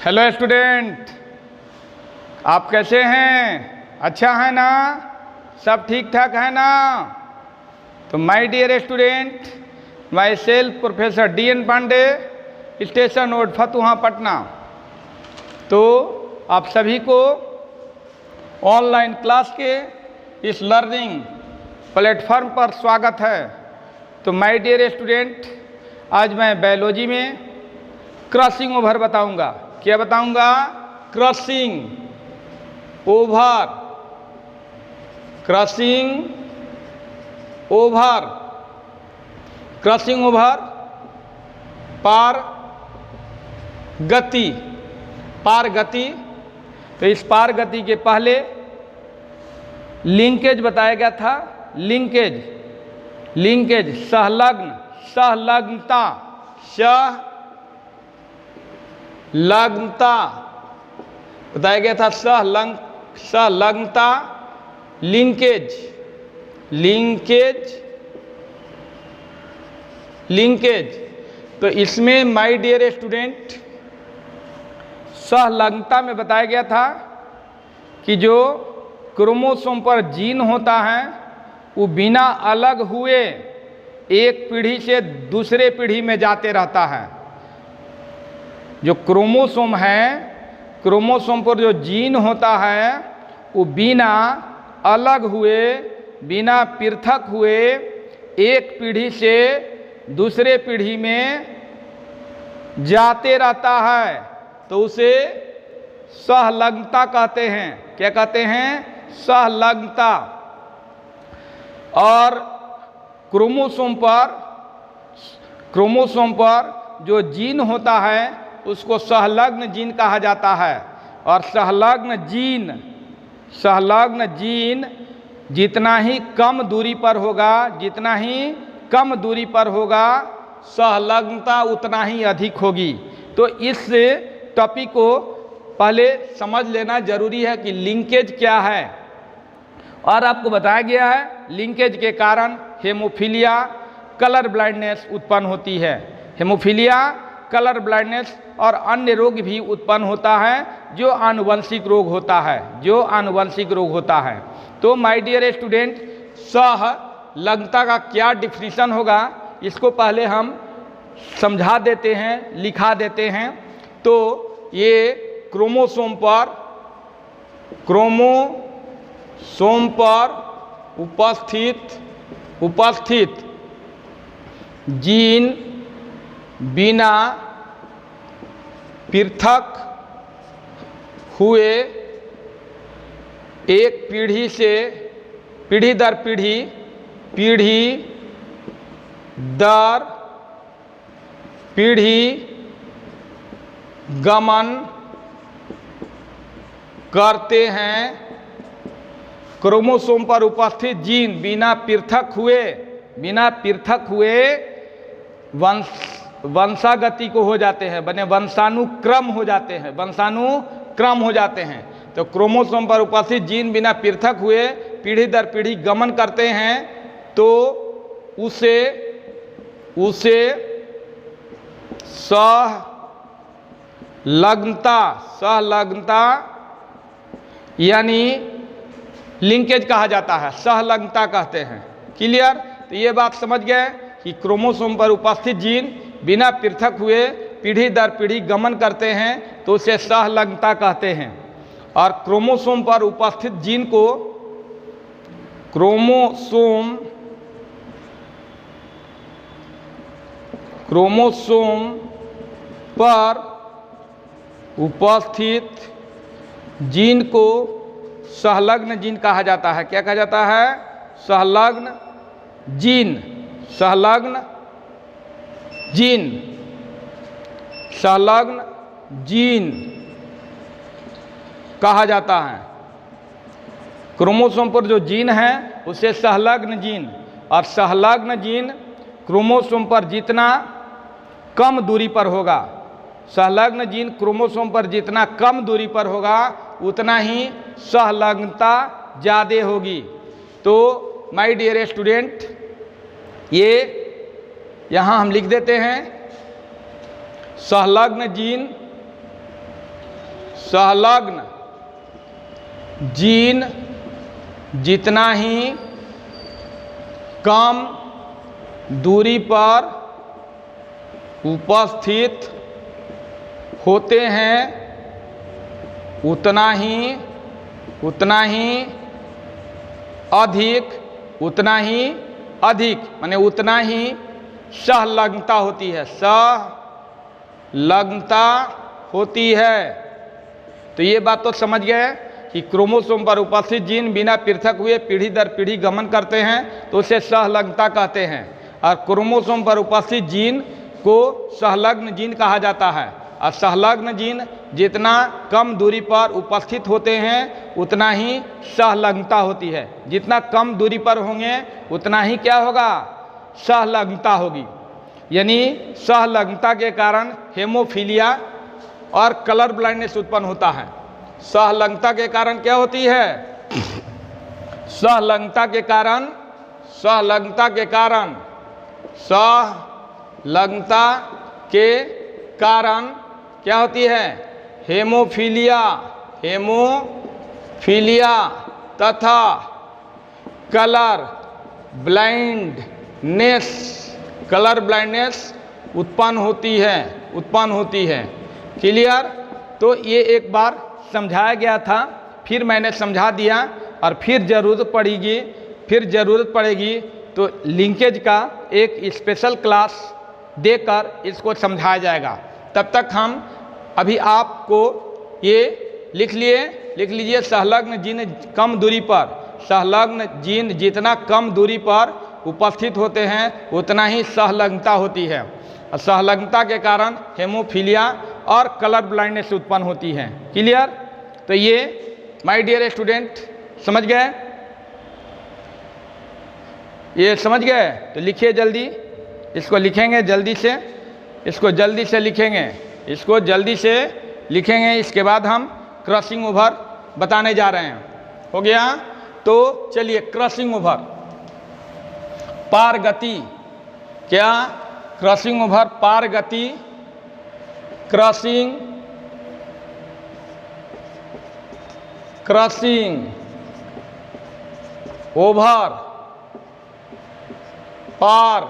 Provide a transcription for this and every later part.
Hello student, आप कैसे हैं? अच्छा है ना? सब ठीक ठाक है ना? तो my dear student, myself professor DN Pandey, station road Fatuha Patna. तो आप सभी को ऑनलाइन क्लास के इस लर्निंग प्लेटफॉर्म पर स्वागत है। तो माय डियर स्टूडेंट, आज मैं बायोलॉजी में क्रॉसिंग ओवर बताऊंगा। क्या बताऊंगा? Crossing over, crossing over, crossing over पार गति, पार गति। तो इस पार गति के पहले लिंकेज बताया गया था। लिंकेज, लिंकेज सहलग्न, सहलग्नता, सहलग्नता बताया गया था। सहलग्नता, लिंकेज, लिंकेज, लिंकेज। तो इसमें माय डियर स्टूडेंट, सहलग्नता में बताया गया था कि जो क्रोमोसोम पर जीन होता है वो बिना अलग हुए एक पीढ़ी से दूसरे पीढ़ी में जाते रहता है। जो क्रोमोसोम है, क्रोमोसोम पर जो जीन होता है वो बिना अलग हुए, बिना पृथक हुए एक पीढ़ी से दूसरे पीढ़ी में जाते रहता है। तो उसे सहलग्नता कहते हैं। क्या कहते हैं? सहलग्नता। और क्रोमोसोम पर जो जीन होता है उसको सहलग्न जीन कहा जाता है। और सहलग्न जीन जितना ही कम दूरी पर होगा, जितना ही कम दूरी पर होगा, सहलग्नता उतना ही अधिक होगी। तो इस टॉपिक को पहले समझ लेना जरूरी है कि लिंकेज क्या है। और आपको बताया गया है लिंकेज के कारण हेमोफीलिया, कलर ब्लाइंडनेस उत्पन्न होती है। हेमोफीलिया, कलर ब्लाइंडनेस और अन्य रोग भी उत्पन्न होता है जो आनुवंशिक रोग होता है, जो आनुवंशिक रोग होता है। तो माय डियर स्टूडेंट, सहलग्नता का क्या डिफिनीशन होगा इसको पहले हम समझा देते हैं, लिखा देते हैं। तो ये क्रोमोसोम पर उपस्थित जीन बिना पृथक हुए एक पीढ़ी से पीढ़ी दर पीढ़ी, पीढ़ी दर पीढ़ी गमन करते हैं। क्रोमोसोम पर उपस्थित जीन बिना पृथक हुए वंशागति को हो जाते हैं, बने वंशानुक्रम हो जाते हैं, वंशानुक्रम हो जाते हैं। तो क्रोमोसोम पर उपस्थित जीन बिना पृथक हुए पीढ़ी दर पीढ़ी गमन करते हैं। तो उसे सहलग्नता यानी लिंकेज कहा जाता है, सहलग्नता कहते हैं। क्लियर? तो ये बात समझ गए कि क्रोमोसोम पर उपस्थित जीन बिना पृथक हुए पीढ़ी दर पीढ़ी गमन करते हैं तो उसे सहलग्नता कहते हैं। और क्रोमोसोम पर उपस्थित जीन को क्रोमोसोम पर उपस्थित जीन को सहलग्न जीन कहा जाता है। क्या कहा जाता है? सहलग्न जीन, सहलग्न जीन, सहलग्न जीन कहा जाता है। क्रोमोसोम पर जो जीन है उसे सहलग्न जीन। और सहलग्न जीन क्रोमोसोम पर जितना कम दूरी पर होगा, सहलग्न जीन क्रोमोसोम पर जितना कम दूरी पर होगा उतना ही सहलग्नता ज़्यादा होगी। तो माय डियर स्टूडेंट, ये यहाँ हम लिख देते हैं सहलग्न जीन संलग्न जीन जितना ही कम दूरी पर उपस्थित होते हैं उतना ही अधिक माने उतना ही सहलग्नता होती है, सहलग्नता होती है। तो ये बात तो समझ गए कि क्रोमोसोम पर उपस्थित जीन बिना पृथक हुए पीढ़ी दर पीढ़ी गमन करते हैं तो उसे सहलग्नता कहते हैं, और क्रोमोसोम पर उपस्थित जीन को सहलग्न जीन कहा जाता है। और सहलग्न जीन जितना कम दूरी पर उपस्थित होते हैं उतना ही सहलग्नता होती है। जितना कम दूरी पर होंगे उतना ही क्या होगा, सहलग्नता होगी। यानी सहलग्नता के कारण हेमोफीलिया और कलर ब्लाइंडनेस उत्पन्न होता है। सहलग्नता के कारण क्या होती है, सहलग्नता के कारण क्या होती है, हेमोफीलिया तथा कलर ब्लाइंडनेस उत्पन्न होती है। क्लियर। तो ये एक बार समझाया गया था, फिर मैंने समझा दिया, और फिर ज़रूरत पड़ेगी तो लिंकेज का एक स्पेशल क्लास देकर इसको समझाया जाएगा। तब तक हम अभी आपको ये लिख लीजिए संलग्न जीन कम दूरी पर, संलग्न जीन जितना कम दूरी पर उपस्थित होते हैं उतना ही सहलग्नता होती है, और सहलग्नता के कारण हेमोफीलिया और कलर ब्लाइंडनेस उत्पन्न होती है। क्लियर। तो ये माय डियर स्टूडेंट समझ गए, ये समझ गए तो लिखिए जल्दी, इसको लिखेंगे जल्दी से, इसको जल्दी से लिखेंगे। इसके बाद हम क्रॉसिंग ओवर बताने जा रहे हैं। हो गया। तो चलिए क्रॉसिंग ओवर, पार गति, क्या क्रॉसिंग ओवर पार गति, क्रॉसिंग ओवर पार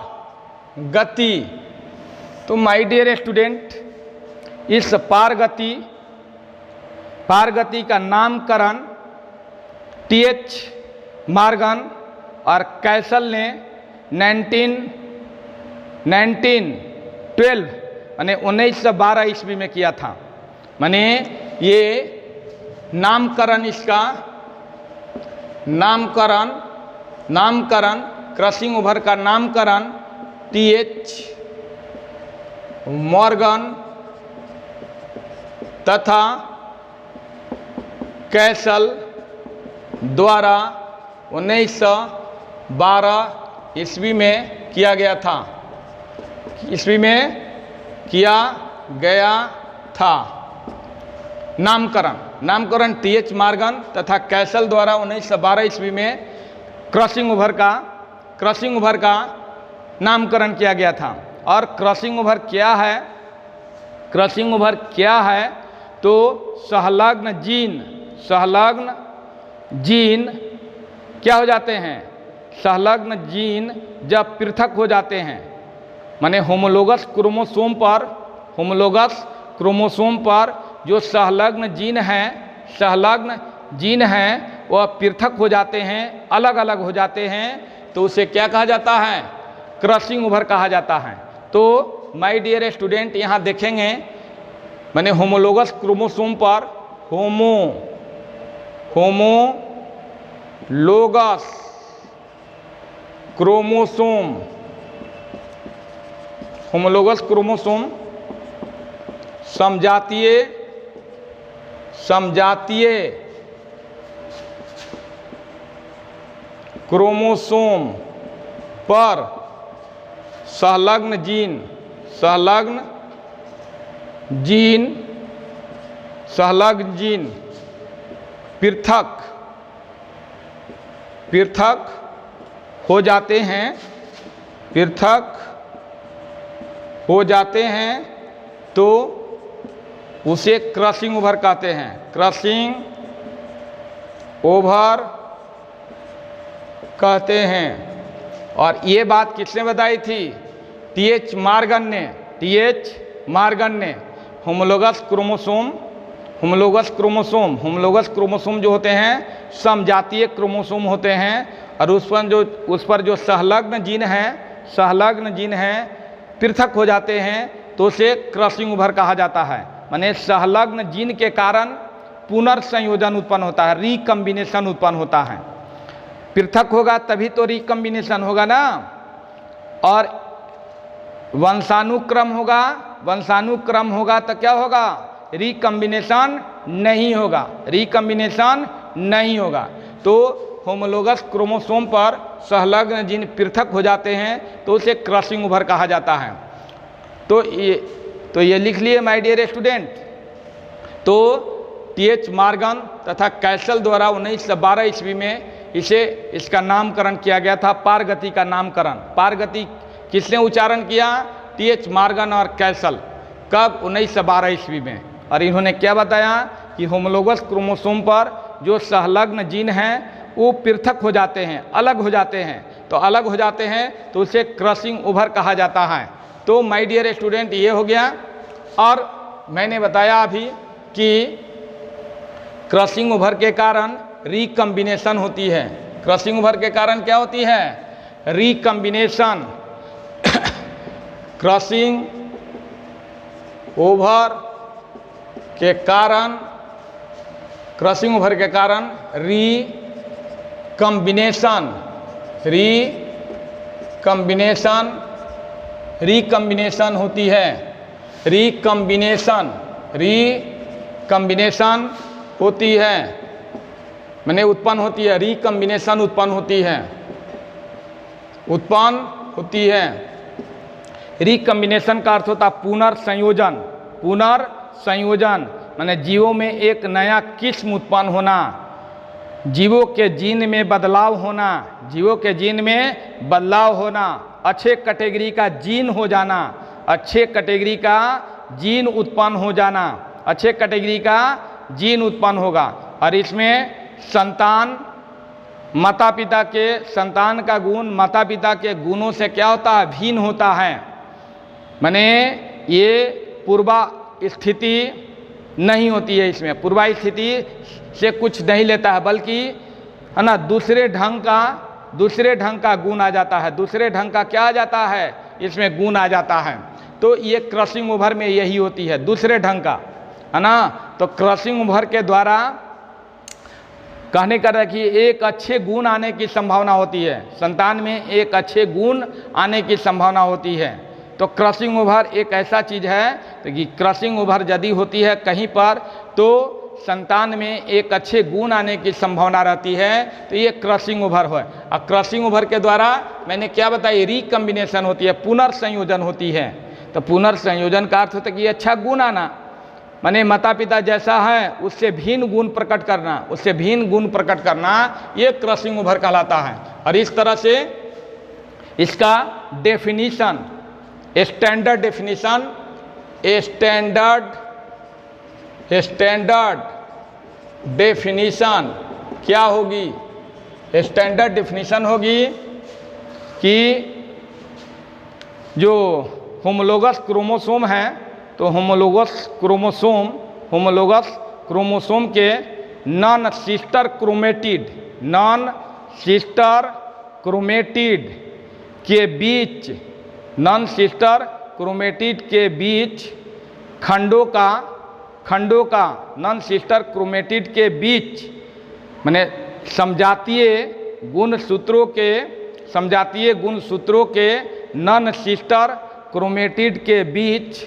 गति। तो माय डियर स्टूडेंट, इस पार गति का नामकरण टी.एच. मॉर्गन और कैसल ने 1912 यानी 1912 ईस्वी में किया था। माने ये नामकरण, इसका नामकरण क्रॉसिंग ओवर का नामकरण टी.एच. मॉर्गन तथा कैसल द्वारा 1912 ईस्वी में किया गया था। नामकरण टी.एच. मॉर्गन तथा कैसल द्वारा 1912 ईस्वी में क्रॉसिंग ओवर का नामकरण किया गया था। और क्रॉसिंग ओवर क्या है, तो सहलग्न जीन क्या हो जाते हैं, सहलग्न जीन जब पृथक हो जाते हैं, माने होमोलोगस क्रोमोसोम पर जो सहलग्न जीन हैं वह पृथक हो जाते हैं, अलग अलग हो जाते हैं, तो उसे क्या कहा जाता है, क्रॉसिंग ओवर कहा जाता है। तो माय डियर स्टूडेंट यहाँ देखेंगे, माने होमोलोगस क्रोमोसोम पर होमोलोगस क्रोमोसोम समजातीय क्रोमोसोम पर संलग्न जीन पृथक हो जाते हैं तो उसे क्रॉसिंग ओवर कहते हैं। क्रॉसिंग ओवर कहते हैं। और ये बात किसने बताई थी? टीएच मॉर्गन ने। टीएच मॉर्गन ने homologous chromosome, homologous chromosome, homologous chromosome जो होते हैं समजातीय क्रोमोसोम होते हैं, और उस पर जो संलग्न जीन हैं, संलग्न जीन हैं पृथक हो जाते हैं, तो उसे क्रॉसिंग ओवर कहा जाता है। माने संलग्न जीन के कारण पुनर्संयोजन उत्पन्न होता है, रिकम्बिनेशन उत्पन्न होता है। पृथक होगा तभी तो रिकम्बिनेशन होगा ना। और वंशानुक्रम होगा, वंशानुक्रम होगा तो क्या होगा? रिकम्बिनेशन नहीं होगा, रिकम्बिनेशन नहीं होगा। तो होमोलोगस क्रोमोसोम पर संलग्न जीन पृथक हो जाते हैं तो उसे क्रॉसिंग ओवर कहा जाता है। तो ये लिख लिए माय डियर स्टूडेंट। तो टीएच मॉर्गन तथा कैसल द्वारा 1912 ईस्वी में इसका नामकरण किया गया था, पारगति का नामकरण। पारगति किसने उच्चारण किया? टीएच मॉर्गन और कैसल। कब? 1912 ईस्वी में। और इन्होंने क्या बताया कि होमोलोगस क्रोमोसोम पर जो संलग्न जीन हैं वो पृथक हो जाते हैं, अलग हो जाते हैं। तो अलग हो जाते हैं तो उसे क्रॉसिंग ओवर कहा जाता है। तो माय डियर स्टूडेंट ये हो गया। और मैंने बताया अभी कि क्रॉसिंग ओवर के कारण रिकम्बिनेशन होती है। क्रॉसिंग ओवर के कारण क्या होती है? रिकम्बिनेशन। क्रॉसिंग ओवर के कारण, क्रॉसिंग ओवर के कारण रिकम्बिनेशन, रिकम्बिनेशन, रिकम्बिनेशन होती है। रिकम्बिनेशन, रिकम्बिनेशन होती है, माने उत्पन्न होती है। रिकम्बिनेशन उत्पन्न होती है, उत्पन्न होती है। रिकम्बिनेशन का अर्थ होता है पुनर्संयोजन। पुनर्संयोजन माने जीवों में एक नया किस्म उत्पन्न होना, जीवों के जीन में बदलाव होना, जीवों के जीन में बदलाव होना, अच्छे कैटेगरी का जीन हो जाना, अच्छे कैटेगरी का जीन उत्पन्न हो जाना, अच्छे कैटेगरी का जीन उत्पन्न होगा। और इसमें संतान माता पिता के, संतान का गुण माता पिता के गुणों से क्या होता है? भिन्न होता है। माने ये पूर्वा स्थिति नहीं होती है, इसमें पूर्वा स्थिति से कुछ नहीं लेता है, बल्कि है ना दूसरे ढंग का गुण आ जाता है, दूसरे ढंग का क्या आ जाता है? इसमें गुण आ जाता है। तो ये क्रॉसिंग ओवर में यही होती है, दूसरे ढंग का, है ना। तो क्रॉसिंग ओवर के द्वारा कहने का है कि एक अच्छे गुण आने की संभावना होती है, संतान में एक अच्छे गुण आने की संभावना होती है। तो क्रॉसिंग ओवर एक ऐसा चीज़ है कि क्रॉसिंग ओवर यदि होती है कहीं पर तो संतान में एक अच्छे गुण आने की संभावना रहती है, तो ये क्रॉसिंग ओवर है। और क्रॉसिंग ओवर के द्वारा मैंने क्या बताया? रिकम्बिनेशन होती है, पुनर्संयोजन होती है। तो पुनर्संयोजन का अर्थ होता है कि अच्छा गुण आना, माने माता पिता जैसा है उससे भिन्न गुण प्रकट करना, उससे भिन्न गुण प्रकट करना, ये क्रॉसिंग ओवर कहलाता है। और इस तरह से इसका definition, standard definition, standard definition क्या होगी? स्टैंडर्ड डेफिनीशन होगी कि जो होमोलोगस क्रोमोसोम है, तो होमोलोगस क्रोमोसोम के नॉन सिस्टर क्रोमेटिड के बीच, नॉन सिस्टर क्रोमेटिड के बीच खंडों का नॉन सिस्टर क्रोमेटिड के बीच माने समजातीय गुणसूत्रों के नॉन सिस्टर क्रोमेटिड के बीच,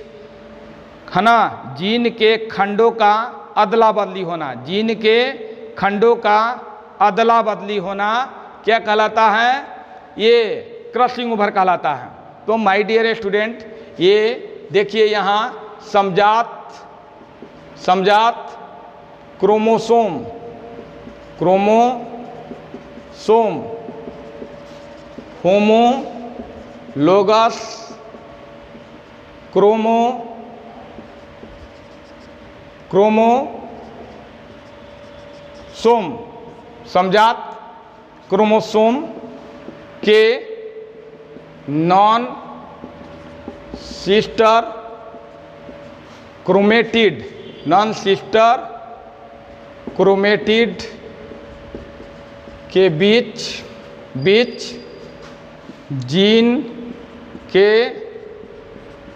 है ना, जीन के खंडों का अदला बदली होना, जीन के खंडों का अदला बदली होना क्या कहलाता है? ये क्रॉसिंग ओवर कहलाता है। तो माय डियर स्टूडेंट, ये देखिए यहाँ समजात क्रोमोसोम होमोलोगस क्रोमोसोम, समझात क्रोमोसोम के non sister chromatid, non sister chromatid के बीच जीन के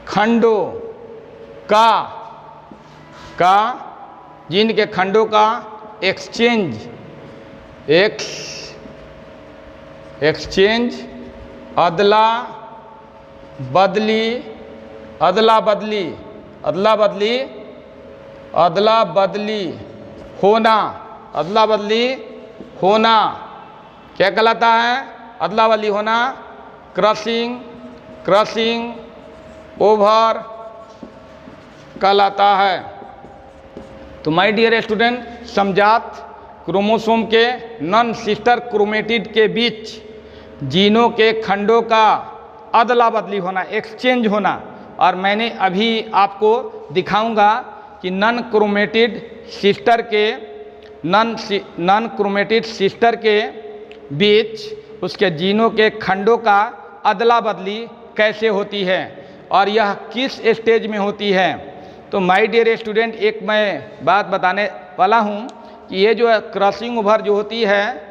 खंडों का जीन के खंडों का एक्सचेंज अदला बदली होना क्या कहलाता है? अदला बदली होना, क्रॉसिंग ओवर कहलाता है। तो माय डियर स्टूडेंट, समझात क्रोमोसोम के नॉन सिस्टर क्रोमेटिड के बीच जीनों के खंडों का अदला बदली होना, एक्सचेंज होना। और मैंने अभी आपको दिखाऊंगा कि नॉन क्रोमेटिड सिस्टर के बीच उसके जीनों के खंडों का अदला बदली कैसे होती है और यह किस स्टेज में होती है। तो माय डियर स्टूडेंट, एक मैं बात बताने वाला हूँ कि ये जो क्रॉसिंग ओवर जो होती है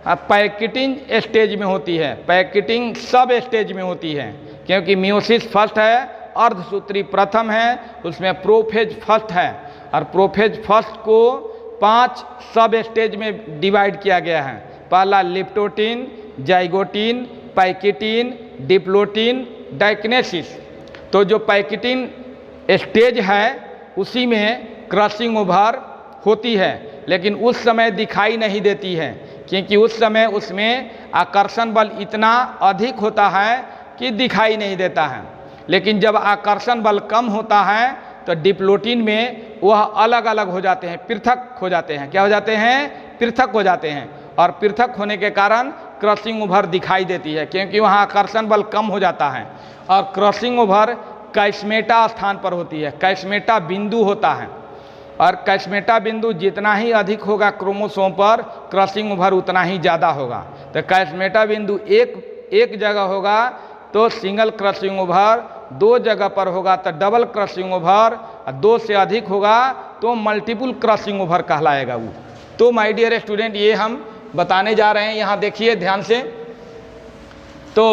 पैकेटिंग स्टेज में होती है, पैकेटिंग सब स्टेज में होती है, क्योंकि मियोसिस फर्स्ट है, अर्धसूत्री प्रथम है, उसमें प्रोफेज फर्स्ट है और प्रोफेज फर्स्ट को 5 सब स्टेज में डिवाइड किया गया है। पहला लिप्टोटीन, जाइगोटीन, पैकेटिन, डिप्लोटीन, डाइकिनेसिस। तो जो पैकेटिन स्टेज है उसी में क्रॉसिंग ओवर होती है, लेकिन उस समय दिखाई नहीं देती है, क्योंकि उस समय उसमें आकर्षण बल इतना अधिक होता है कि दिखाई नहीं देता है। लेकिन जब आकर्षण बल कम होता है तो डिप्लोटीन में वह अलग अलग हो जाते हैं, पृथक हो जाते हैं। क्या हो जाते हैं? पृथक हो जाते हैं। और पृथक होने के कारण क्रॉसिंग ओवर दिखाई देती है, क्योंकि वहाँ आकर्षण बल कम हो जाता है। और क्रॉसिंग ओवर कैस्मेटा स्थान पर होती है, कैस्मेटा बिंदु होता है, और कैस्मेटा बिंदु जितना ही अधिक होगा क्रोमोसोम पर, क्रॉसिंग ओवर उतना ही ज़्यादा होगा। तो कैस्मेटा बिंदु एक जगह होगा तो सिंगल क्रॉसिंग ओवर, 2 जगह पर होगा तो डबल क्रॉसिंग ओवर, 2 से अधिक होगा तो मल्टीपल क्रॉसिंग ओवर कहलाएगा वो। तो माय डियर स्टूडेंट, ये हम बताने जा रहे हैं। यहाँ देखिए ध्यान से, तो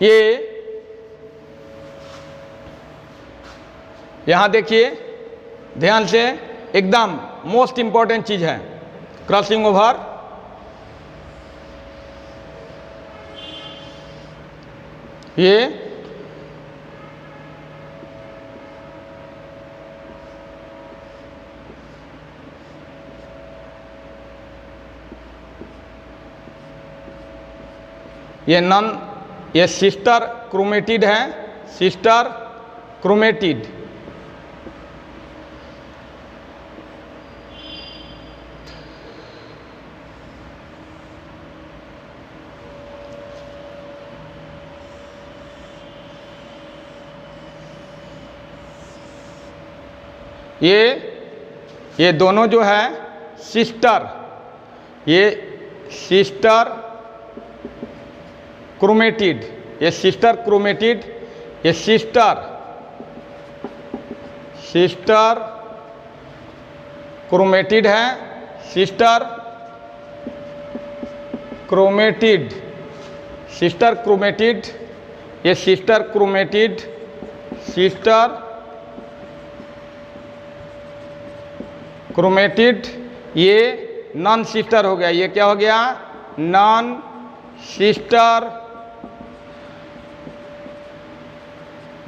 ये यहाँ देखिए ध्यान से, एकदम मोस्ट इंपॉर्टेंट चीज़ है क्रॉसिंग ओवर। ये सिस्टर क्रोमेटिड है, सिस्टर क्रोमेटिड। ये दोनों जो है सिस्टर, ये सिस्टर क्रोमेटिड, ये सिस्टर क्रोमेटिड, ये सिस्टर क्रोमेटिड है, सिस्टर क्रोमेटिड, ये सिस्टर क्रोमेटिड, सिस्टर क्रोमेटिड, ये नॉन सिस्टर हो गया। ये क्या हो गया? Non sister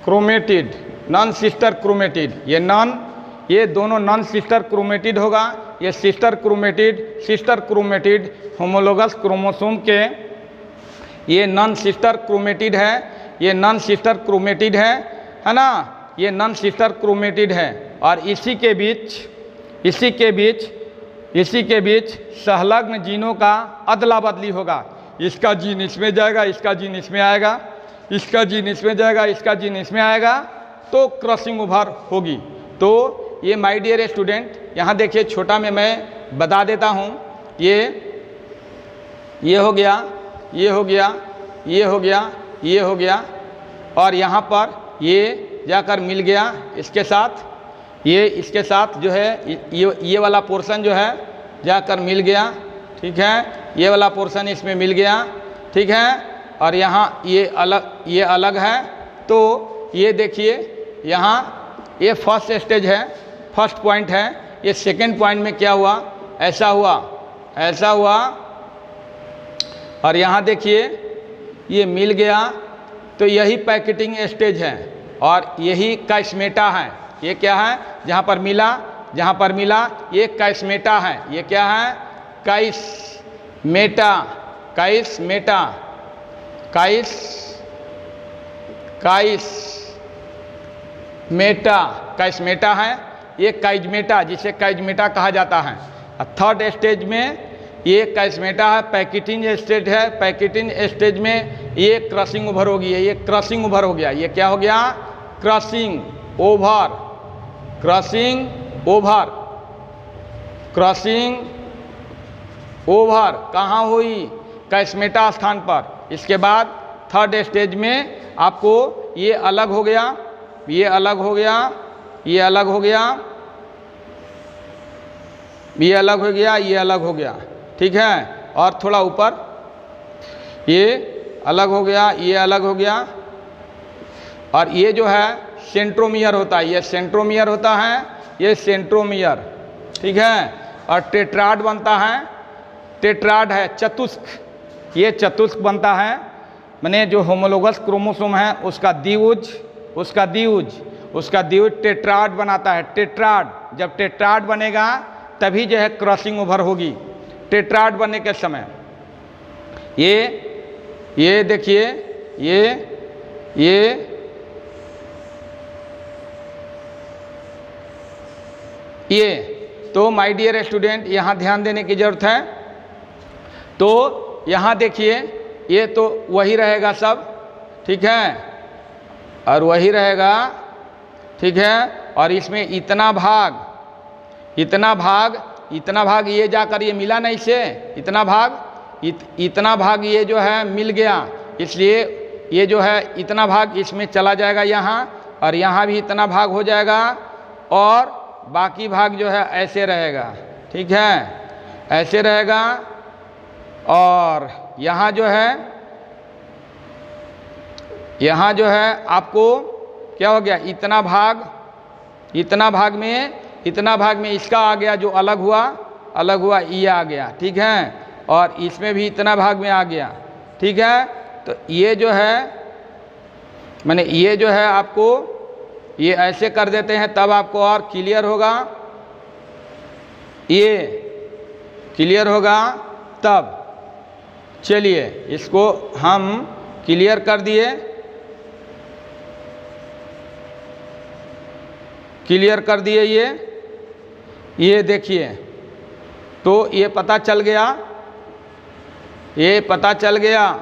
chromatid, non sister chromatid. ये दोनों नॉन सिस्टर क्रोमेटिड होगा। ये सिस्टर क्रोमेटिड होमोलोगस क्रोमोसोम के ये नॉन सिस्टर क्रोमेटिड है, ये नॉन सिस्टर क्रोमेटिड है ना, ये नॉन सिस्टर क्रोमेटिड है। और इसी के बीच सहलग्न जीनों का अदला बदली होगा। इसका जीन इसमें जाएगा, इसका जीन इसमें आएगा, इसका जीन इसमें जाएगा, इसका जीन इसमें आएगा, तो क्रॉसिंग ओवर होगी। तो ये माय डियर स्टूडेंट, यहाँ देखिए छोटा में मैं बता देता हूँ। ये हो गया, ये हो गया, ये हो गया, ये हो गया, और यहाँ पर ये जाकर मिल गया इसके साथ, ये इसके साथ जो है ये वाला पोर्शन जो है जाकर मिल गया, ठीक है, ये वाला पोर्शन इसमें मिल गया, ठीक है। और यहाँ ये अलग है। तो ये देखिए यहाँ ये फर्स्ट स्टेज है, फर्स्ट पॉइंट है। ये सेकंड पॉइंट में क्या हुआ, ऐसा हुआ, ऐसा हुआ, और यहाँ देखिए ये मिल गया। तो यही पैकेटिंग स्टेज है और यही कैस्मेटा है। ये क्या है, जहाँ पर मिला, जहाँ पर मिला, ये कैस्मेटा है। ये क्या है, कैस्मेटा, कैस्मेटा, कैस्मेटा, कैस्मेटा है। ये कैजमेटा, जिसे कैजमेटा कहा जाता है। थर्ड स्टेज में ये कैस्मेटा है, पैकेटिंग स्टेज है। पैकेटिंग स्टेज में ये क्रशिंग ओवर हो गई है, ये क्रशिंग ओवर हो गया। ये क्या हो गया, crushing over, crushing over, crushing over कहाँ हुई, कैस्मेटा स्थान पर। इसके बाद थर्ड स्टेज में आपको ये अलग हो गया, ये अलग हो गया, ये अलग हो गया, ये अलग हो गया, ये अलग हो गया, ठीक है। और थोड़ा ऊपर ये अलग हो गया, ये अलग हो गया, और ये जो है सेंट्रोमियर होता है, ये सेंट्रोमियर होता है, ये सेंट्रोमियर, ठीक है। और टेट्राड बनता है, टेट्राड है चतुष्क, ये चतुष्क बनता है। माने जो होमोलोगस क्रोमोसोम है उसका द्विभुज, उसका द्विभुज, उसका द्विभुज टेट्राड बनाता है, टेट्राड। जब टेट्राड बनेगा तभी जो है क्रॉसिंग ओवर होगी, टेट्राड बनने के समय। ये देखिए, ये तो माय डियर स्टूडेंट यहाँ ध्यान देने की जरूरत है। तो यहाँ देखिए ये तो वही रहेगा सब, ठीक है, और वही रहेगा, ठीक है। और इसमें इतना भाग, इतना भाग, इतना भाग ये जाकर ये मिला नहीं से, इतना भाग, इतना भाग ये जो है मिल गया, इसलिए ये जो है इतना भाग इसमें चला जाएगा यहाँ, और यहाँ भी इतना भाग हो जाएगा, और बाकी भाग जो है ऐसे रहेगा, ठीक है, ऐसे रहेगा। और यहाँ जो है आपको क्या हो गया, इतना भाग, इतना भाग में इसका आ गया, जो अलग हुआ ये आ गया, ठीक है। और इसमें भी इतना भाग में आ गया, ठीक है। तो ये जो है माने ये जो है आपको ये ऐसे कर देते हैं, तब आपको और क्लियर होगा, ये क्लियर होगा तब। चलिए इसको हम क्लियर कर दिए, क्लियर कर दिए। ये देखिए, तो ये पता चल गया, ये पता चल गया,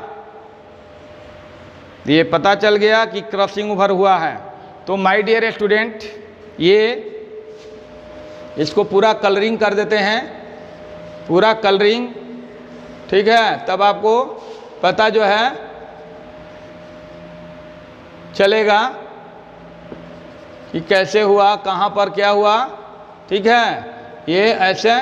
ये पता चल गया कि क्रॉसिंग ओवर हुआ है। तो माय डियर स्टूडेंट, ये इसको पूरा कलरिंग कर देते हैं, पूरा कलरिंग, ठीक है, तब आपको पता जो है चलेगा कि कैसे हुआ, कहाँ पर क्या हुआ, ठीक है। ये ऐसे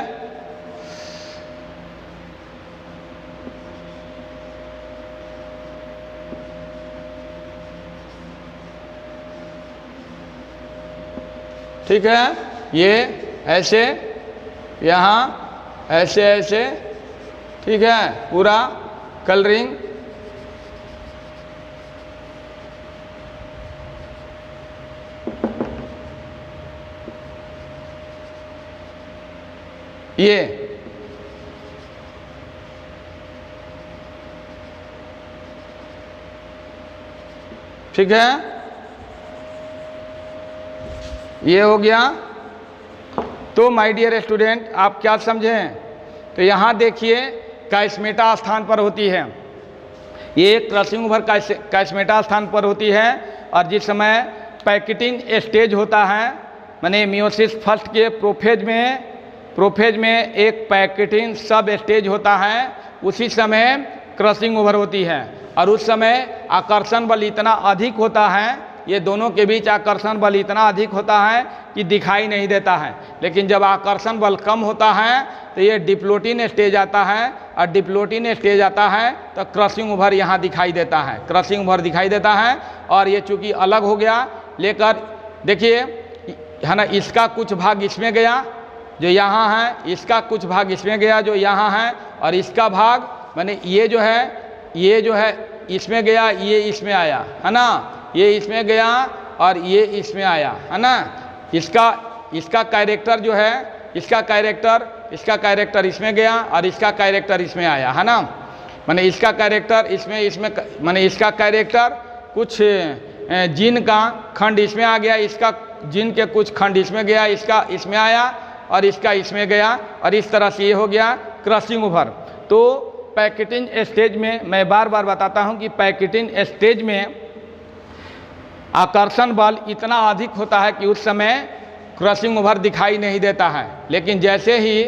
ठीक है, ये ऐसे, यहाँ ऐसे ऐसे, ठीक है, पूरा कलरिंग। ये ठीक है, ये हो गया। तो माय डियर स्टूडेंट, आप क्या समझें, तो यहाँ देखिए कैस्मेटा स्थान पर होती है, ये क्रॉसिंग ओवर कैस्मेटा स्थान पर होती है। और जिस समय पैकेटिंग स्टेज होता है, माने मियोसिस फर्स्ट के प्रोफेज में एक पैकेटिंग सब स्टेज होता है, उसी समय क्रॉसिंग ओवर होती है। और उस समय आकर्षण बल इतना अधिक होता है, ये दोनों के बीच आकर्षण बल इतना अधिक होता है कि दिखाई नहीं देता है। लेकिन जब आकर्षण बल कम होता है तो ये डिप्लोटिन स्टेज आता है, और डिप्लोटिन स्टेज आता है तो क्रॉसिंग ओवर यहाँ दिखाई देता है, क्रॉसिंग ओवर दिखाई देता है। और ये चूँकि अलग हो गया, लेकर देखिए है ना, इसका कुछ भाग इसमें गया जो यहाँ है, इसका कुछ भाग इसमें गया जो यहाँ है, और इसका भाग माने ये जो है इसमें गया, ये इसमें आया, है ना, ये इसमें गया और ये इसमें आया, है ना। इसका कैरेक्टर जो है, इसका कैरेक्टर इसमें गया और इसका कैरेक्टर इसमें आया, है ना। माने इसका कैरेक्टर इसमें माने इसका कैरेक्टर कुछ जीन का खंड इसमें आ गया, इसका जीन के कुछ खंड इसमें गया, इसका इसमें आया और इसका इसमें गया, और इस तरह से ये हो गया क्रॉसिंग ओवर। तो पैकेटिंग स्टेज में मैं बार बार बताता हूं कि पैकेटिंग स्टेज में आकर्षण बल इतना अधिक होता है कि उस समय क्रॉसिंग ओवर दिखाई नहीं देता है। लेकिन जैसे ही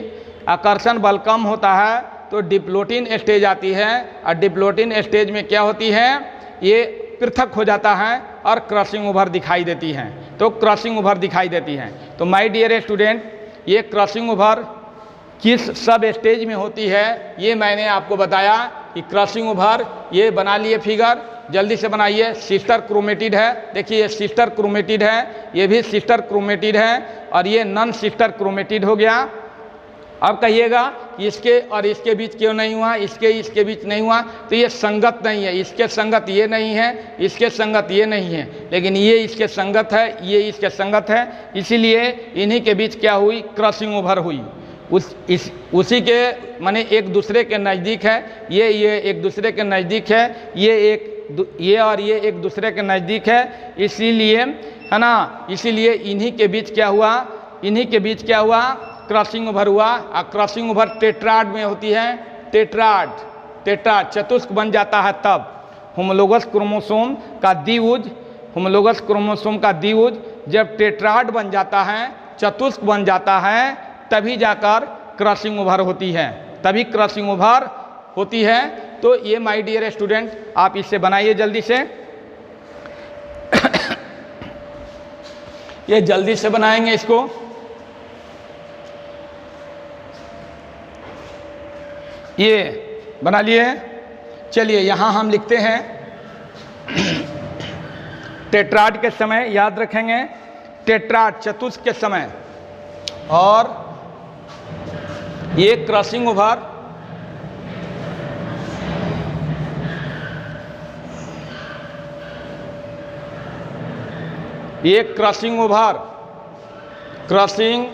आकर्षण बल कम होता है तो डिप्लोटिन स्टेज आती है, और डिप्लोटिन स्टेज में क्या होती है, ये पृथक हो जाता है और क्रॉसिंग ओवर दिखाई देती हैं, तो क्रॉसिंग ओवर दिखाई देती हैं। तो माय डियर स्टूडेंट, ये क्रॉसिंग ओवर किस सब स्टेज में होती है ये मैंने आपको बताया कि क्रॉसिंग ओवर, ये बना लिए फिगर, जल्दी से बनाइए। सिस्टर क्रोमेटिड है, देखिए ये सिस्टर क्रोमेटिड है, ये भी सिस्टर क्रोमेटिड है, और ये नॉन सिस्टर क्रोमेटिड हो गया। अब कहिएगा कि इसके और इसके बीच क्यों नहीं हुआ, इसके बीच नहीं हुआ, तो ये संगत नहीं है, इसके संगत ये नहीं है, इसके संगत ये नहीं है, लेकिन ये इसके संगत है, ये इसके संगत है, इसीलिए इन्हीं के बीच क्या हुई, क्रॉसिंग ओवर हुई। उसी के माने एक दूसरे के नज़दीक है, ये एक दूसरे के नज़दीक है, ये और ये एक दूसरे के नज़दीक है, इसीलिए है ना, इसीलिए इन्हीं के बीच क्या हुआ, क्रॉसिंग ओवर हुआ। और क्रॉसिंग ओवर टेट्राड में होती है, टेट्राड चतुष्क बन जाता है तब होमोलोगस क्रोमोसोम का द्विभुज जब टेट्राड बन जाता है, चतुष्क बन जाता है, तभी जाकर क्रॉसिंग ओवर होती है, तभी क्रॉसिंग ओवर होती है। तो ये माय डियर स्टूडेंट, आप इससे बनाइए जल्दी से ये जल्दी से बनाएंगे इसको। ये बना लिए। चलिए यहाँ हम लिखते हैं टेट्राड के समय याद रखेंगे, टेट्राड चतुष्क के समय, और ये crossing over crossing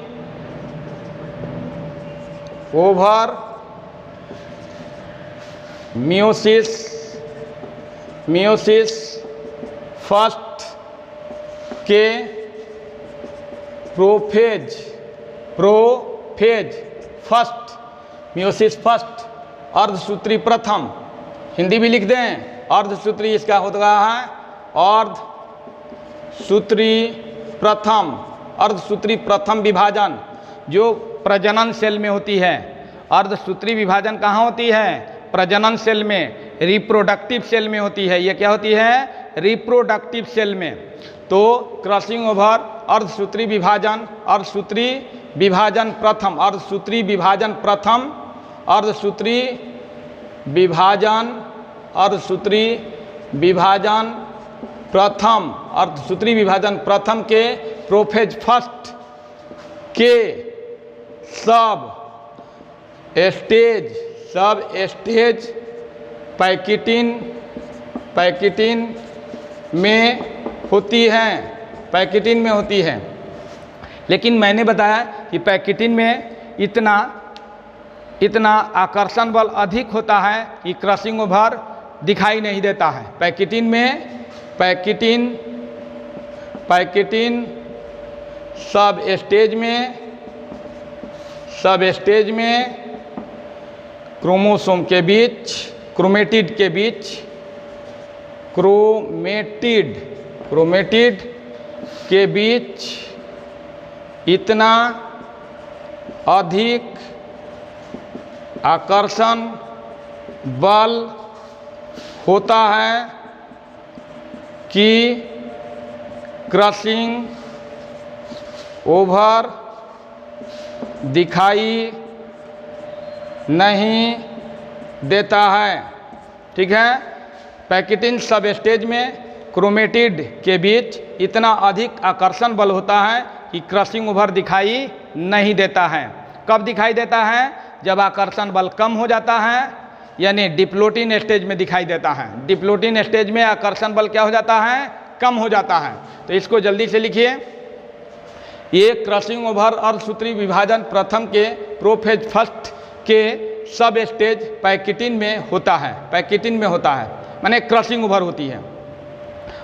over meiosis first के प्रोफेज फर्स्ट, मियोसिस फर्स्ट अर्धसूत्री प्रथम, हिंदी भी लिख दें, अर्धसूत्री इसका होता है अर्धसूत्री प्रथम विभाजन जो प्रजनन सेल में होती है। अर्धसूत्री विभाजन कहाँ होती है, प्रजनन सेल में, रिप्रोडक्टिव सेल में होती है। ये क्या होती है, रिप्रोडक्टिव सेल में। तो क्रॉसिंग ओवर अर्धसूत्री विभाजन प्रथम, अर्धसूत्री विभाजन प्रथम के प्रोफेज फर्स्ट के सब स्टेज पैकेटिन में होती हैं, लेकिन मैंने बताया कि पैकेटिन में इतना आकर्षण बल अधिक होता है कि क्रॉसिंग ओवर दिखाई नहीं देता है। पैकेटिन सब स्टेज में क्रोमोसोम के बीच, क्रोमेटिड के बीच इतना अधिक आकर्षण बल होता है कि क्रॉसिंग ओवर दिखाई नहीं देता है। ठीक है, पैकेटिन सब स्टेज में क्रोमेटिड के बीच इतना अधिक आकर्षण बल होता है कि क्रॉसिंग ओवर दिखाई नहीं देता है। कब दिखाई देता है? जब आकर्षण बल कम हो जाता है, यानी डिप्लोटिन स्टेज में दिखाई देता है। डिप्लोटिन स्टेज में आकर्षण बल क्या हो जाता है? कम हो जाता है। तो इसको जल्दी से लिखिए। ये क्रॉसिंग ओवर अर्धसूत्री विभाजन प्रथम के प्रोफेज फर्स्ट के सब स्टेज पैकेटिन में होता है। पैकेटिन में होता है माने क्रॉसिंग ओवर होती है।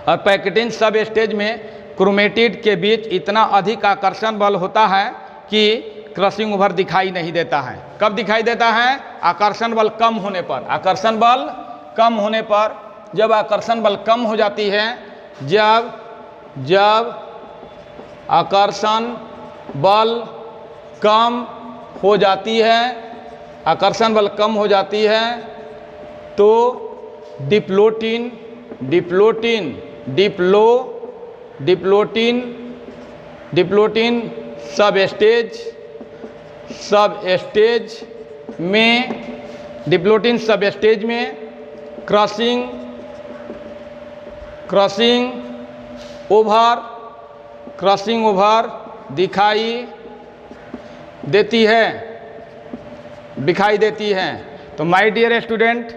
और पैकेटिन सब स्टेज में क्रोमेटिड के बीच इतना अधिक आकर्षण बल होता है कि क्रॉसिंग ओवर दिखाई नहीं देता है। कब दिखाई देता है? आकर्षण बल कम होने पर। आकर्षण बल कम होने पर, जब आकर्षण बल कम हो जाती है, जब आकर्षण बल कम हो जाती है, आकर्षण बल कम हो जाती है, तो डिप्लोटिन सब स्टेज में क्रॉसिंग ओवर दिखाई देती है। तो my dear student,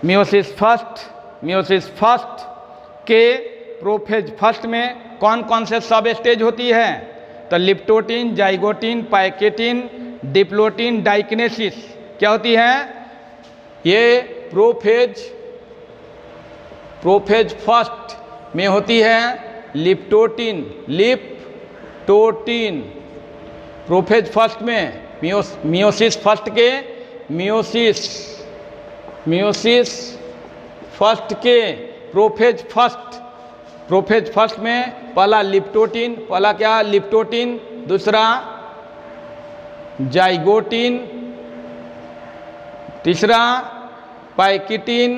meiosis first के प्रोफेज फर्स्ट में कौन कौन से सब स्टेज होती है? तो leptotene, zygotene, pachytene, diplotene, diakinesis क्या होती है? ये प्रोफेज फर्स्ट में होती है लिप्टोटिन। प्रोफेज फर्स्ट में मियोसिस फर्स्ट के प्रोफेज फर्स्ट में पहला लिप्टोटिन, पहला क्या? लिप्टोटिन, दूसरा जाइगोटिन, तीसरा पैकेटिन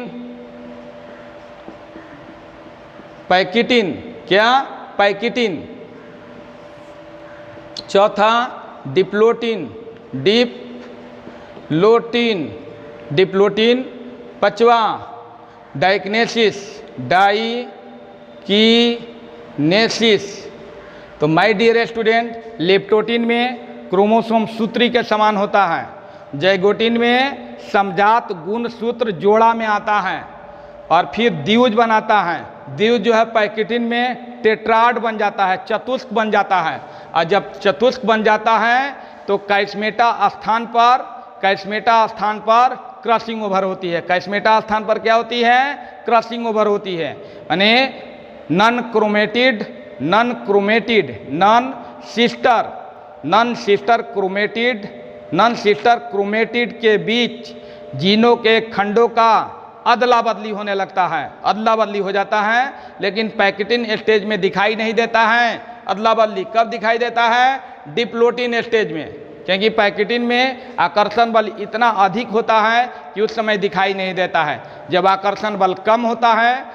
क्या? पैकेटिन, चौथा डिप्लोटिन, पांचवा डाइकिनेसिस। तो माय डियर स्टूडेंट, लिप्टोटिन में क्रोमोसोम सूत्री के समान होता है, जाइगोटिन में समजात गुण सूत्र जोड़ा में आता है और फिर द्विज बनाता है। द्विज जो है पैकेटिन में टेट्राड बन जाता है, चतुष्क बन जाता है। और जब चतुष्क बन जाता है तो कैस्मेटा स्थान पर क्रॉसिंग ओवर होती है। कैस्मेटा स्थान पर क्या होती है? क्रॉसिंग ओवर होती है। यानी नॉन सिस्टर क्रोमेटिड के बीच जीनों के खंडों का अदला बदली होने लगता है, अदला बदली हो जाता है। लेकिन पैकेटिन स्टेज में दिखाई नहीं देता है अदला बदली। कब दिखाई देता है? डिप्लोटिन स्टेज में, क्योंकि पैकेटिन में आकर्षण बल इतना अधिक होता है कि उस समय दिखाई नहीं देता है। जब आकर्षण बल कम होता है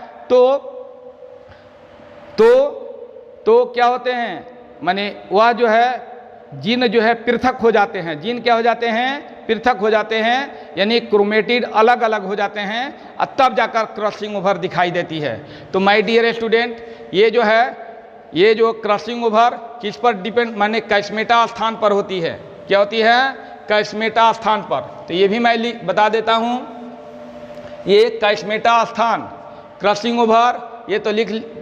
तो क्या होते हैं? माने वह जो है जीन जो है पृथक हो जाते हैं। जीन क्या हो जाते हैं? पृथक हो जाते हैं, यानी क्रोमेटिड अलग अलग हो जाते हैं और तब जाकर क्रॉसिंग ओवर दिखाई देती है। तो माय डियर स्टूडेंट, ये जो क्रॉसिंग ओवर किस पर डिपेंड, माने कैस्मेटा स्थान पर होती है। क्या होती है? कैस्मेटा स्थान पर। तो ये भी मैं बता देता हूँ, ये कैस्मेटा स्थान क्रॉसिंग ओवर, ये तो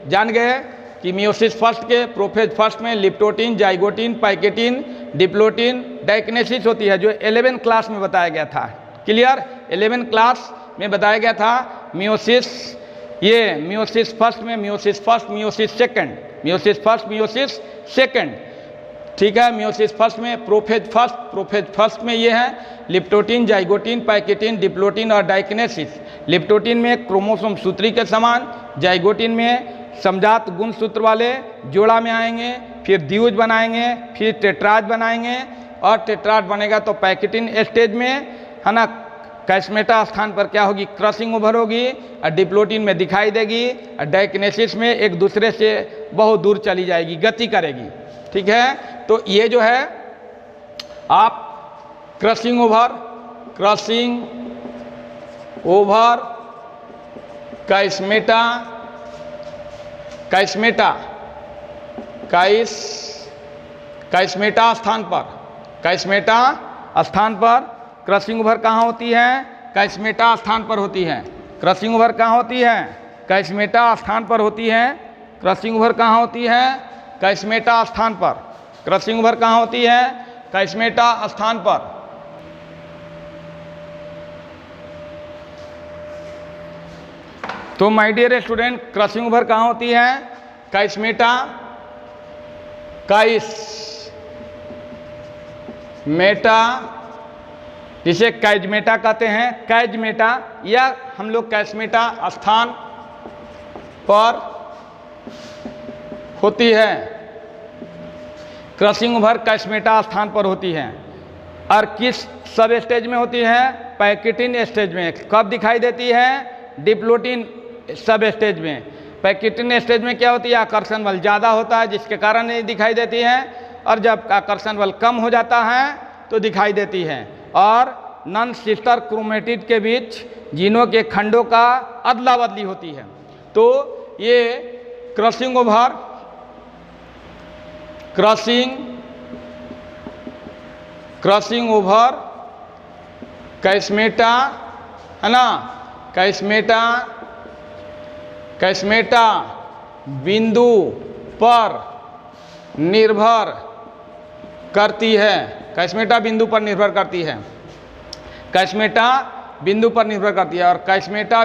जान गए कि मियोसिस फर्स्ट के प्रोफेज फर्स्ट में लिप्टोटिन, जाइगोटिन, पैकेटिन, डिप्लोटिन, डाइकिनेसिस होती है, जो 11th क्लास में बताया गया था। क्लियर? 11th क्लास में बताया गया था मियोसिस फर्स्ट में मियोसिस सेकंड। ठीक है, मियोसिस फर्स्ट में प्रोफेज फर्स्ट में ये है लिप्टोटिन, जाइगोटिन, पैकेटिन, डिप्लोटिन और डाइकिनेसिस। लिप्टोटिन में क्रोमोसोम सूत्री के समान, जाइगोटिन में समजात गुण सूत्र वाले जोड़ा में आएंगे, फिर द्विभुज बनाएंगे, फिर टेट्राज बनाएंगे, और टेट्राज बनेगा तो पैकेटिन स्टेज में, है ना, कैस्मेटा स्थान पर क्या होगी, क्रॉसिंग ओवर होगी, और डिप्लोटिन में दिखाई देगी, और डायकिनेसिस में एक दूसरे से बहुत दूर चली जाएगी, गति करेगी। ठीक है, तो ये जो है आप क्रॉसिंग ओवर कैस्मेटा स्थान पर क्रॉसिंग ओवर कहाँ होती है, कैस्मेटा स्थान पर होती है। क्रॉसिंग ओवर कहाँ होती है, कैस्मेटा स्थान पर होती है। क्रॉसिंग ओवर कहाँ होती है, कैस्मेटा स्थान पर। क्रॉसिंग ओवर कहाँ होती है, कैस्मेटा स्थान पर। तो my dear student, crossing over कहाँ होती है, कैस्मेटा जिसे कैजमेटा कहते हैं, कैजमेटा, या हम लोग कैस्मेटा स्थान पर होती है। क्रॉसिंग ओवर कैस्मेटा स्थान पर होती है। और किस सब स्टेज में होती है, पैकेटिन स्टेज में। कब दिखाई देती है, डिप्लोटिन सब स्टेज में। पैकेटिन स्टेज में क्या होती है, आकर्षण बल ज़्यादा होता है जिसके कारण नहीं दिखाई देती है, और जब आकर्षण बल कम हो जाता है तो दिखाई देती है। और नॉन सिस्टर क्रोमेटिड के बीच जीनों के खंडों का अदला बदली होती है। तो ये क्रॉसिंग ओवर कैस्मेटा, है ना, कैस्मेटा बिंदु पर निर्भर करती है। कैस्मेटा बिंदु पर निर्भर करती है। कैस्मेटा बिंदु पर निर्भर करती है। और कैस्मेटा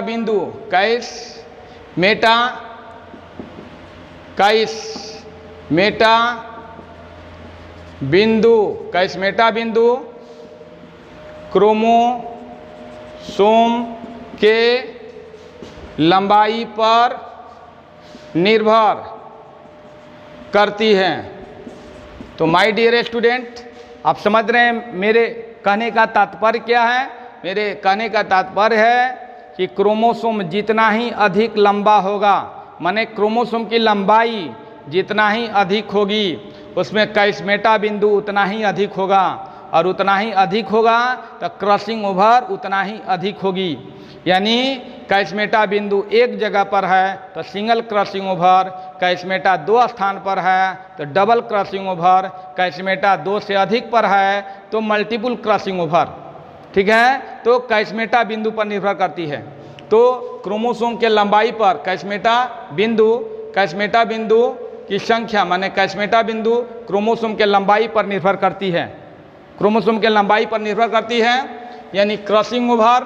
बिंदु, कैस्मेटा बिंदु क्रोमोसोम के लंबाई पर निर्भर करती है। तो माय डियर स्टूडेंट, आप समझ रहे हैं मेरे कहने का तात्पर्य क्या है। मेरे कहने का तात्पर्य है कि क्रोमोसोम जितना ही अधिक लंबा होगा, माने क्रोमोसोम की लंबाई जितना ही अधिक होगी, उसमें कैस्मेटा बिंदु उतना ही अधिक होगा, और उतना ही अधिक होगा तो क्रॉसिंग ओवर उतना ही अधिक होगी। यानी कैस्मेटा बिंदु एक जगह पर है तो सिंगल क्रॉसिंग ओवर, कैस्मेटा दो स्थान पर है तो डबल क्रॉसिंग ओवर, कैस्मेटा दो से अधिक पर है तो मल्टीपल क्रॉसिंग ओवर। ठीक है, तो कैस्मेटा बिंदु पर निर्भर करती है। तो क्रोमोसोम के लंबाई पर कैस्मेटा बिंदु की संख्या, माने कैस्मेटा बिंदु क्रोमोसोम के लंबाई पर निर्भर करती है। क्रोमोसोम के लंबाई पर निर्भर करती है। यानी क्रॉसिंग ओवर,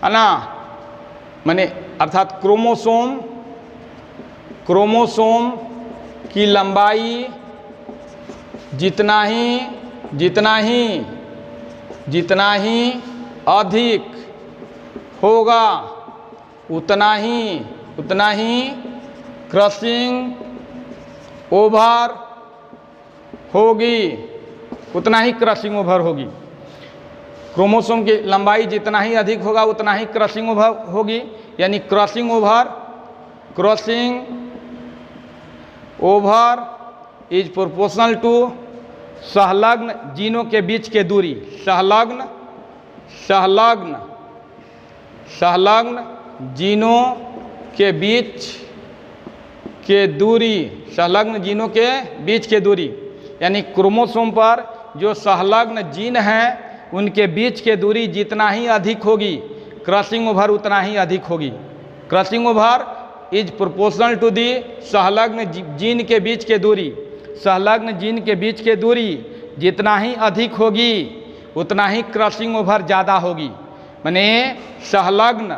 है ना, माने अर्थात क्रोमोसोम की लंबाई जितना ही अधिक होगा उतना ही क्रॉसिंग ओवर होगी, क्रोमोसोम की लंबाई जितना ही अधिक होगा उतना ही क्रॉसिंग ओवर होगी। यानी crossing over is proportional to संलग्न जीनों के बीच के दूरी। संलग्न जीनों के बीच के दूरी, यानी क्रोमोसोम पर जो संलग्न जीन हैं उनके बीच के दूरी जितना ही अधिक होगी, क्रॉसिंग ओवर उतना ही अधिक होगी। Crossing over is proportional to the संलग्न जीन के बीच के दूरी। संलग्न जीन के बीच के दूरी जितना ही अधिक होगी उतना ही क्रॉसिंग ओवर ज़्यादा होगी। माने संलग्न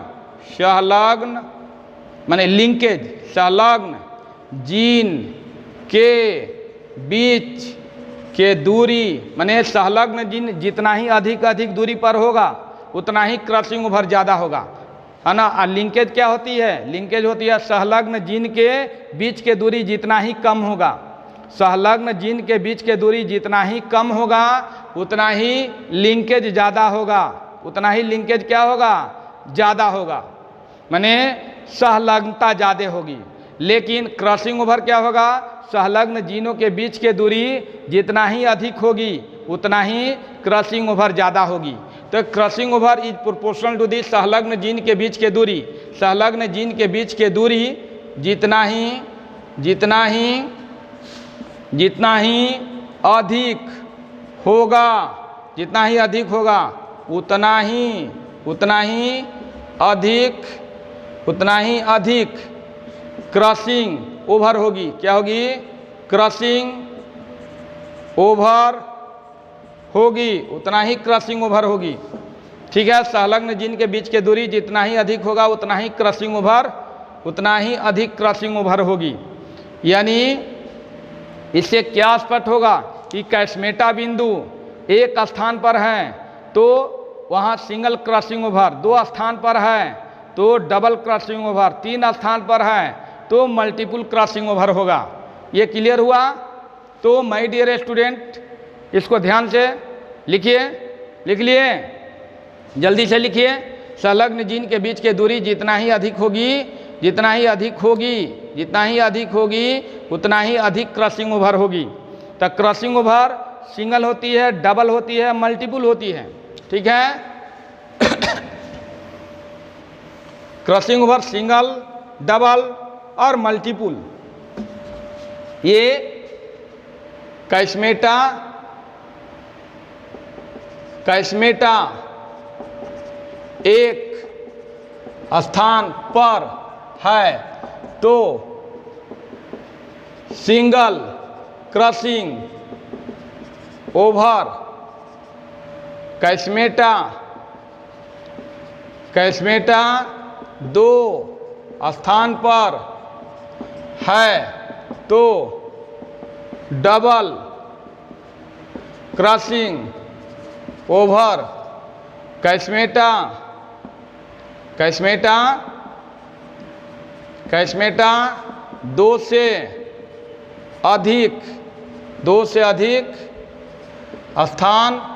माने लिंकेज, संलग्न जीन के बीच के दूरी, माने संलग्न जीन जितना ही अधिक दूरी पर होगा उतना ही क्रॉसिंग ओवर ज़्यादा होगा, है ना। और लिंकेज क्या होती है? लिंकेज होती है संलग्न जीन के बीच के दूरी जितना ही कम होगा, संलग्न जीन के बीच के दूरी जितना ही कम होगा उतना ही लिंकेज ज़्यादा होगा, उतना ही लिंकेज क्या होगा? ज़्यादा होगा, माने संलग्नता ज़्यादा होगी। लेकिन क्रॉसिंग ओवर क्या होगा? संलग्न जीनों के बीच के दूरी जितना ही अधिक होगी उतना ही क्रॉसिंग ओवर ज़्यादा होगी। तो crossing over is proportional to the संलग्न जीन के बीच के दूरी, संलग्न जीन के बीच के दूरी जितना ही अधिक होगा, जितना ही अधिक होगा उतना ही अधिक क्रॉसिंग ओवर होगी। क्या होगी? क्रॉसिंग ओवर होगी, उतना ही क्रॉसिंग ओवर होगी। ठीक है, संलग्न जीन के बीच के दूरी जितना ही अधिक होगा उतना ही अधिक क्रॉसिंग ओवर होगी। यानी इससे क्या स्पष्ट होगा कि कैस्मेटा बिंदु एक स्थान पर है तो वहाँ सिंगल क्रॉसिंग ओवर, 2 स्थान पर है तो डबल क्रॉसिंग ओवर, 3 स्थान पर है तो मल्टीपल क्रॉसिंग ओवर होगा। ये क्लियर हुआ? तो माय डियर स्टूडेंट, इसको ध्यान से लिखिए, लिख लिए? जल्दी से लिखिए। संलग्न जीन के बीच की दूरी जितना ही अधिक होगी उतना ही अधिक क्रॉसिंग ओवर होगी। तो क्रॉसिंग ओवर सिंगल होती है, डबल होती है, मल्टीपल होती है। ठीक है, क्रॉसिंग ओवर सिंगल, डबल और मल्टीपल, ये कैस्मेटा एक स्थान पर है तो सिंगल क्रॉसिंग ओवर, कैस्मेटा 2 स्थान पर है तो डबल क्रॉसिंग ओवर, कैस्मेटा 2 से अधिक स्थान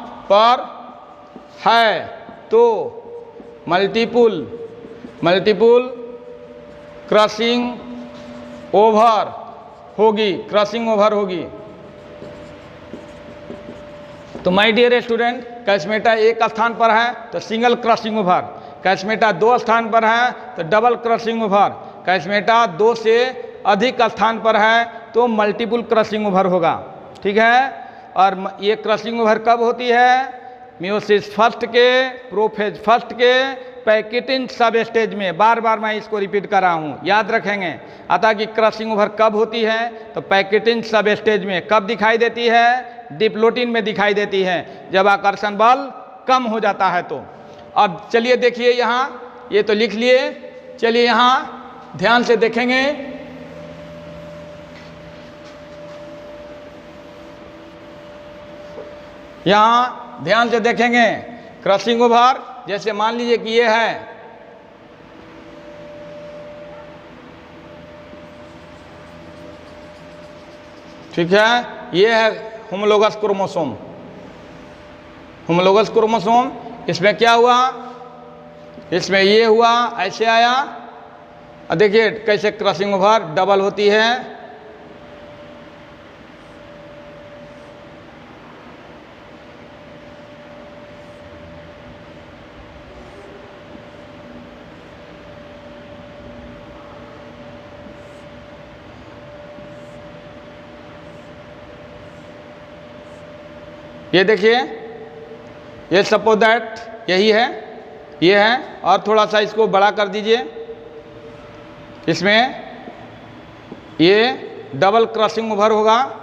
पर है तो मल्टीपल क्रॉसिंग ओवर होगी। तो माय डियर स्टूडेंट, कैस्मेटा एक स्थान पर है तो सिंगल क्रॉसिंग ओवर, कैस्मेटा 2 स्थान पर है तो डबल क्रॉसिंग ओवर, कैस्मेटा 2 से अधिक स्थान पर है तो मल्टीपल क्रॉसिंग ओवर होगा। ठीक है, और ये क्रॉसिंग ओवर कब होती है? मियोसिस फर्स्ट के, प्रोफेज फर्स्ट के, पैकेटिन सब स्टेज में। बार बार मैं इसको रिपीट कर रहा हूँ, याद रखेंगे। अतः कि क्रॉसिंग ओवर कब होती है? तो पैकेटिन सब स्टेज में। कब दिखाई देती है? डिप्लोटिन में दिखाई देती है, जब आकर्षण बल कम हो जाता है तो। अब चलिए देखिए यहाँ, ये तो लिख लिए, चलिए यहाँ ध्यान से देखेंगे। यहाँ ध्यान से देखेंगे क्रॉसिंग ओवर, जैसे मान लीजिए कि ये है, ठीक है, ये है होमोलोगस क्रोमोसोम। इसमें क्या हुआ? इसमें ये हुआ, ऐसे आया, और देखिए कैसे क्रॉसिंग ओवर डबल होती है। ये देखिए, ये सपोज दैट यही है, ये है, और थोड़ा सा इसको बड़ा कर दीजिए। इसमें ये डबल क्रॉसिंग ओवर होगा,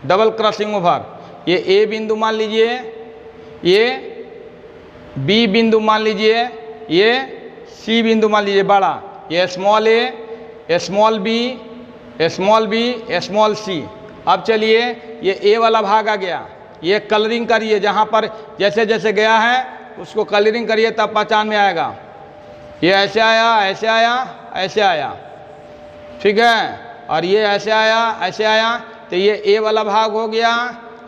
डबल क्रॉसिंग ओवर। ये ए बिंदु मान लीजिए, ये बी बिंदु मान लीजिए, ये सी बिंदु मान लीजिए बड़ा, ये स्मॉल ए, स्मॉल बी, स्मॉल सी। अब चलिए ये ए वाला भाग आ गया, ये कलरिंग करिए, जहाँ पर जैसे जैसे गया है उसको कलरिंग करिए तब पहचान में आएगा। ये ऐसे आया, ऐसे आया, ऐसे आया, ठीक है, और ये ऐसे आया, ऐसे आया, तो ये ए वाला भाग हो गया,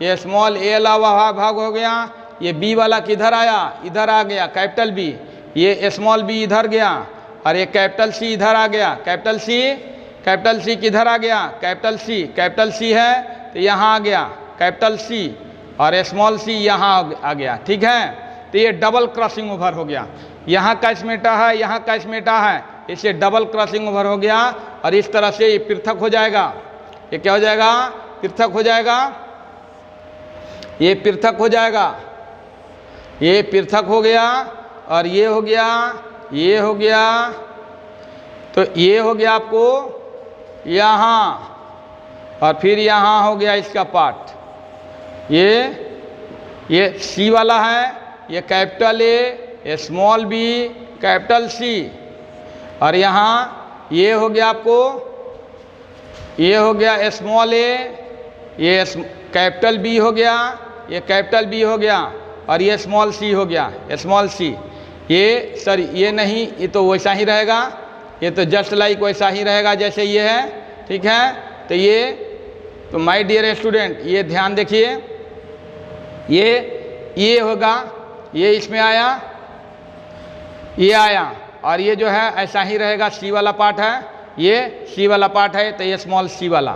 ये स्मॉल ए वाला भाग हो गया, ये बी वाला किधर आया, इधर आ गया कैपिटल बी, ये स्मॉल बी इधर गया, और ये कैपिटल सी इधर आ गया, कैपिटल सी किधर आ गया, कैपिटल सी है तो यहाँ आ गया कैपिटल सी, और स्मॉल सी यहाँ आ गया, ठीक है। तो ये डबल क्रॉसिंग ओवर हो गया, यहाँ कैशमेटा है, यहाँ कैशमेटा है, इससे डबल क्रॉसिंग ओवर हो गया, और इस तरह से ये पृथक हो जाएगा। ये क्या हो जाएगा, पृथक हो जाएगा, ये पृथक हो जाएगा, ये पृथक हो गया, और ये हो गया, ये हो गया, तो ये हो गया आपको यहाँ, और फिर यहाँ हो गया इसका पार्ट, ये सी वाला है, ये capital A, small B, capital C, और यहाँ ये हो गया आपको, ये हो गया स्मॉल ए, ये कैपिटल बी हो गया, ये कैपिटल बी हो गया, और ये स्मॉल सी हो गया, स्मॉल सी। ये सॉरी ये नहीं, ये तो वैसा ही रहेगा, ये तो जस्ट लाइक वैसा ही रहेगा जैसे ये है, ठीक है। तो ये तो माय डियर स्टूडेंट ये ध्यान देखिए, ये होगा, ये इसमें आया, ये आया, और ये जो है ऐसा ही रहेगा, सी वाला पार्ट है, ये सी वाला पार्ट है, तो ये स्मॉल सी वाला।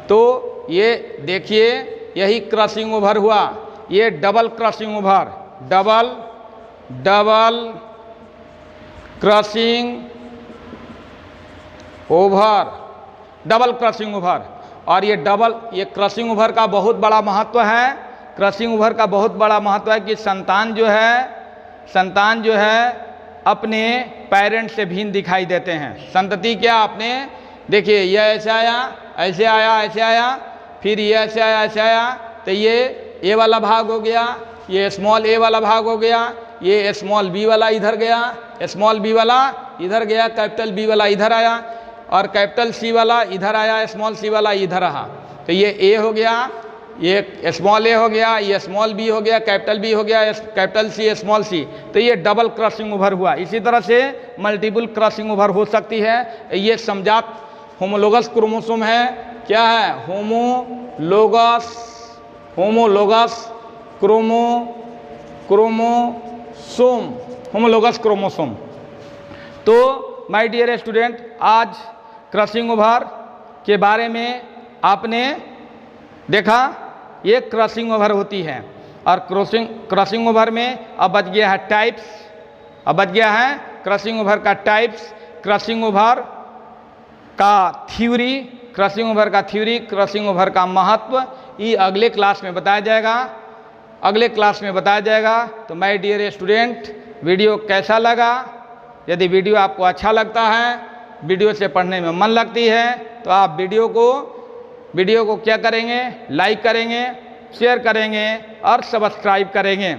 तो ये देखिए यही क्रॉसिंग ओवर हुआ, ये double crossing over, double crossing over, double crossing over. और ये क्रॉसिंग ओवर का बहुत बड़ा महत्व है, क्रॉसिंग ओवर का बहुत बड़ा महत्व है कि संतान जो है अपने पेरेंट से भिन्न दिखाई देते हैं। संतति क्या अपने, देखिए ये ऐसे आया, ऐसे आया, ऐसे आया, फिर ये ऐसे आया, ऐसे आया, तो ये ए वाला भाग हो गया, ये स्मॉल ए वाला भाग हो गया, ये स्मॉल बी वाला इधर गया, स्मॉल बी वाला इधर गया, कैपिटल बी वाला इधर आया, और कैपिटल सी वाला इधर आया, स्मॉल सी वाला इधर रहा। तो ये ए हो गया, ये स्मॉल ए हो गया, ये स्मॉल बी हो गया, कैपिटल बी हो गया, कैपिटल सी, स्मॉल सी। तो ये डबल क्रॉसिंग ओवर हुआ। इसी तरह से मल्टीपल क्रॉसिंग ओवर हो सकती है। ये समजात होमोलोगस क्रोमोसोम है, क्या है, होमोलोगस क्रोमोसोम। तो माय डियर स्टूडेंट आज क्रॉसिंग ओवर के बारे में आपने देखा, ये क्रॉसिंग ओवर होती है। और क्रॉसिंग ओवर में अब बच गया है टाइप्स, अब बच गया है क्रॉसिंग ओवर का टाइप्स, क्रॉसिंग ओवर का थ्योरी, क्रॉसिंग ओवर का थ्योरी, क्रॉसिंग ओवर का महत्व, ये अगले क्लास में बताया जाएगा, अगले क्लास में बताया जाएगा। तो माय डियर स्टूडेंट वीडियो कैसा लगा, यदि वीडियो आपको अच्छा लगता है, वीडियो से पढ़ने में मन लगती है, तो आप वीडियो को क्या करेंगे, लाइक करेंगे, शेयर करेंगे और सब्सक्राइब करेंगे,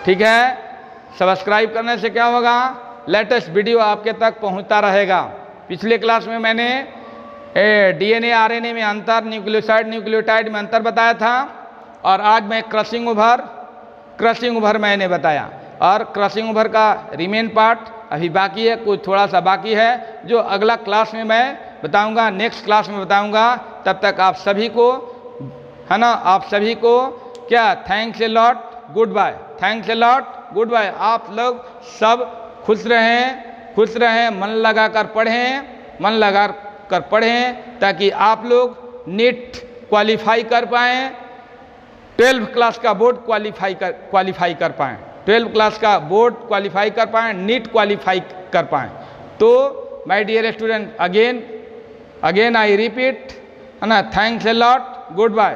ठीक है। सब्सक्राइब करने से क्या होगा, लेटेस्ट वीडियो आपके तक पहुंचता रहेगा। पिछले क्लास में मैंने डीएनए आरएनए में अंतर, न्यूक्लियोटाइड में अंतर बताया था, और आज मैं क्रॉसिंग ओवर मैंने बताया। और क्रॉसिंग ओवर का रिमेन पार्ट अभी बाकी है, कुछ थोड़ा सा बाकी है, जो अगला क्लास में मैं बताऊंगा, नेक्स्ट क्लास में बताऊंगा। तब तक आप सभी को, है ना, आप सभी को क्या, thanks a lot, goodbye, thanks a lot, goodbye. आप लोग सब खुश रहें, मन लगा कर पढ़ें, ताकि आप लोग नीट क्वालिफाई कर पाएँ, 12 क्लास का बोर्ड क्वालिफाई कर पाएँ, 12 क्लास का बोर्ड क्वालिफाई कर पाएँ, नीट क्वालिफाई कर पाएँ। तो my dear student again I repeat, है ना, thanks a lot, good bye.